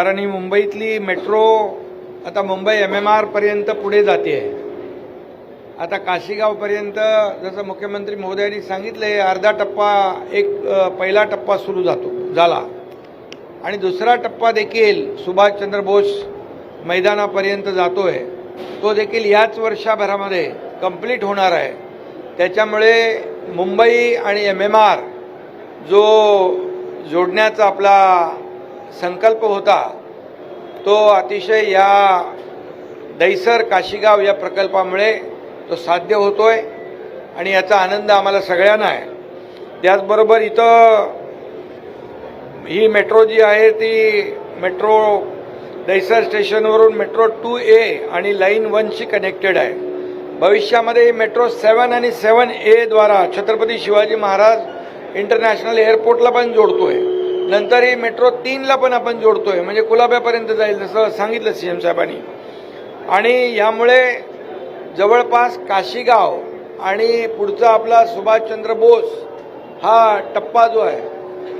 कारण ही मुंबईतली मेट्रो आता मुंबई MMR पर्यंत पुढे जाते आहे। आता काशीगावपर्यंत जसं मुख्यमंत्री महोदयांनी सांगितले अर्धा टप्पा पहिला टप्पा सुरू झाला आणि दुसरा टप्पा देखील सुभाषचंद्र बोस मैदानापर्यंत जातोय, तो देखील याच वर्षभरामध्ये कंप्लीट होणार आहे। त्याच्यामुळे मुंबई आणि MMR जो जोडण्याचा आपला संकल्प होता तो अतिशय या दहिसर काशीगाव या प्रकल्पामुळे तो साध्य होतोय आणि याचा आनंद आम्हाला सगळ्यांना आहे। त्याचबरोबर इथं ही मेट्रो जी आहे ती मेट्रो दहिसर स्टेशनवरून मेट्रो 2A आणि लाईन 1शी कनेक्टेड आहे। भविष्यामध्ये मेट्रो 7 आणि 7A द्वारा छत्रपती शिवाजी महाराज इंटरनॅशनल एअरपोर्टला पण जोडतोय। नंतर ही मेट्रो 3ला पण आपण जोडतोय, म्हणजे कुलाब्यापर्यंत जाईल जसं सांगितलं CM साहेबांनी। आणि यामुळे जवळपास काशीगाव आणि पुढचा आपला सुभाषचंद्र बोस हा टप्पा जो आहे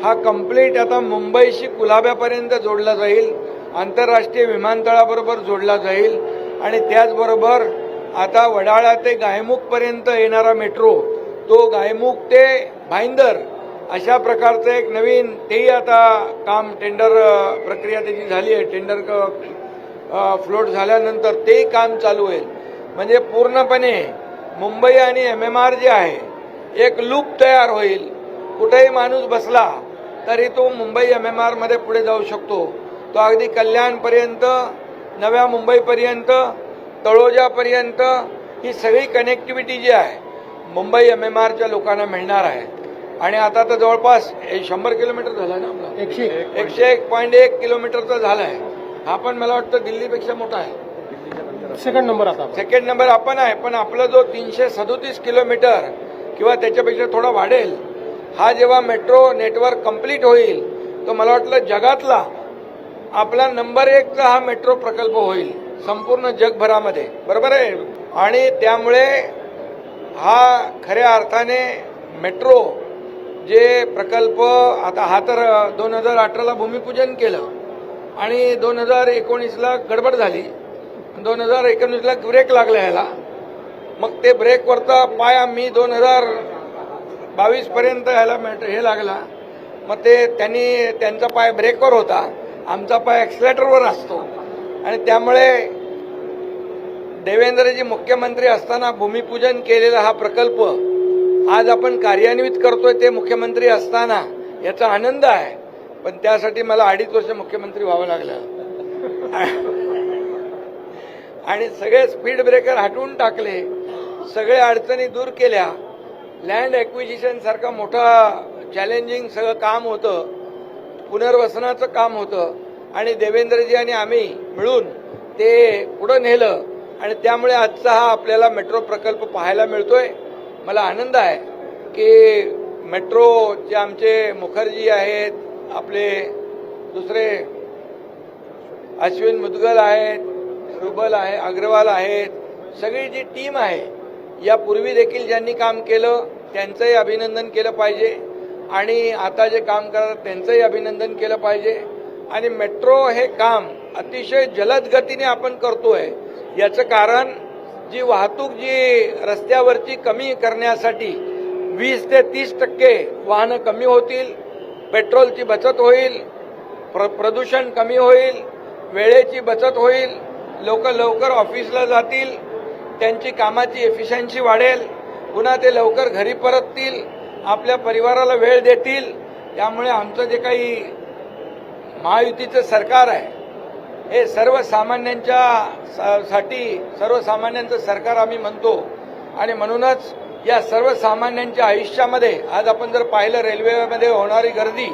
हा कंप्लीट आता मुंबईशी कुलाब्यापर्यंत जोडला जाईल, आंतरराष्ट्रीय विमानतळाबरोबर जोडला जाईल आणि त्याचबरोबर आता वडाळा ते गायमुखपर्यंत येणारा मेट्रो तो गायमुख ते भाईंदर अशा प्रकारचं एक नवीन तेही आता काम टेंडर प्रक्रिया त्याची झाली आहे। टेंडर फ्लोट झाल्यानंतर तेही काम चालू होईल, म्हणजे पूर्णपणे मुंबई आणि MMR जे आहे एक लूप तयार होईल। कुठेही माणूस बसला तरी तो मुंबई MMR मध्ये पुढे जाऊ शकतो, तो अगदी कल्याणपर्यंत, नव्या मुंबईपर्यंत, तळोजापर्यंत ही सगळी कनेक्टिव्हिटी जी आहे मुंबई MMRच्या लोकांना मिळणार आहे। आणि आता तर जवळपास 100 किलोमीटर झाला ना आपला, 101.1 किलोमीटरचा झाला आहे। हा पण मला वाटतं दिल्लीपेक्षा मोठा आहे। सेकंड नंबर आपण आहे, पण आपला जो 337 किलोमीटर किंवा त्याच्यापेक्षा थोडा वाढेल, हा जेव्हा मेट्रो नेटवर्क कंप्लीट होईल तो मला वाटलं जगातला आपला नंबर 1चा हा मेट्रो प्रकल्प होईल संपूर्ण जगभरामध्ये, बरोबर आहे। आणि त्यामुळे हा खऱ्या अर्थाने मेट्रो जे प्रकल्प आता हा तर 2018ला भूमिपूजन केलं आणि 2019ला गडबड झाली, 2019ला ब्रेक लागला याला, मग ते ब्रेकवरचा पाय आम्ही 2022 पर्यंत याला हे लागला, मग ते त्यांचा पाय ब्रेकवर होता, आमचा पाय ॲक्सिलेटरवर असतो आणि त्यामुळे देवेंद्रजी मुख्यमंत्री असताना भूमिपूजन केलेला हा प्रकल्प आज आपण कार्यान्वित करतोय ते मुख्यमंत्री असताना याचा आनंद आहे। पण त्यासाठी मला 2.5 वर्ष मुख्यमंत्री व्हावं लागलं आणि सगळे स्पीड ब्रेकर हटवून टाकले, सगळे अडचणी दूर केल्या। लँड ॲक्विजिशन सारखा मोठा चॅलेंजिंग सगळं काम होतं, पुनर्वसनाचं काम होतं आणि देवेंद्रजी आणि आम्ही मिळून ते पुढं नेलं आणि त्यामुळे आजचा हा आपल्याला मेट्रो प्रकल्प पाहायला मिळतोय। मला आनंद आहे की मेट्रोचे आमचे मुखर्जी आहेत, आपले दुसरे अश्विन मुदगल आहेत, रुबल आहे, अग्रवाल आहेत, सगळी जी टीम आहे यापूर्वी देखील ज्यांनी काम केलं त्यांचंही अभिनंदन केलं पाहिजे आणि आता जे काम करतात त्यांचंही अभिनंदन केलं पाहिजे। आणि मेट्रो हे काम अतिशय जलद गतीने आपण करतोय, याचं कारण जी वाहतूक जी रस्त्यावरची कमी करण्यासाठी 20 ते 30% वाहनं कमी होतील, पेट्रोलची बचत होईल, प्रदूषण कमी होईल, वेळेची बचत होईल, लोक लवकर ऑफिसला जातील, त्यांची कामाची एफिशियन्सी वाढेल, पुन्हा ते लवकर घरी परततील, आपल्या परिवाराला वेळ देतील। त्यामुळे आमचं जे काही महायुतीचं सरकार आहे हे सर्वसामान्यांचं सरकार आम्ही म्हणतो आणि म्हणूनच या सर्वसामान्यांच्या आयुष्यामध्ये आज आपण जर पाहिलं रेल्वेमध्ये होणारी गर्दी,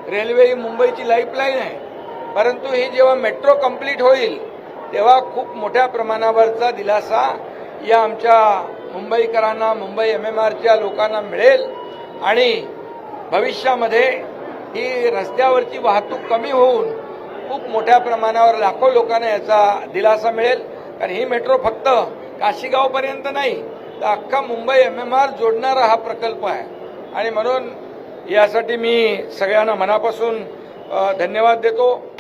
रेल्वे ही मुंबईची लाईफलाईन आहे, परंतु ही जेव्हा मेट्रो कंप्लीट होईल तेव्हा खूप मोठ्या प्रमाणावरचा दिलासा या आमच्या मुंबईकरांना, मुंबई MMRच्या लोकांना मिळेल आणि भविष्यामध्ये ही रस्त्यावरची वाहतूक कमी होऊन खूप मोठ्या प्रमाणावर लाखो लोकांना याचा दिलासा मिळेल। कारण ही मेट्रो फक्त काशीगावपर्यंत नाही तर अख्खा मुंबई MMR जोडणारा हा प्रकल्प आहे आणि म्हणून यासाठी मी सगळ्यांना मनापासून धन्यवाद देतो।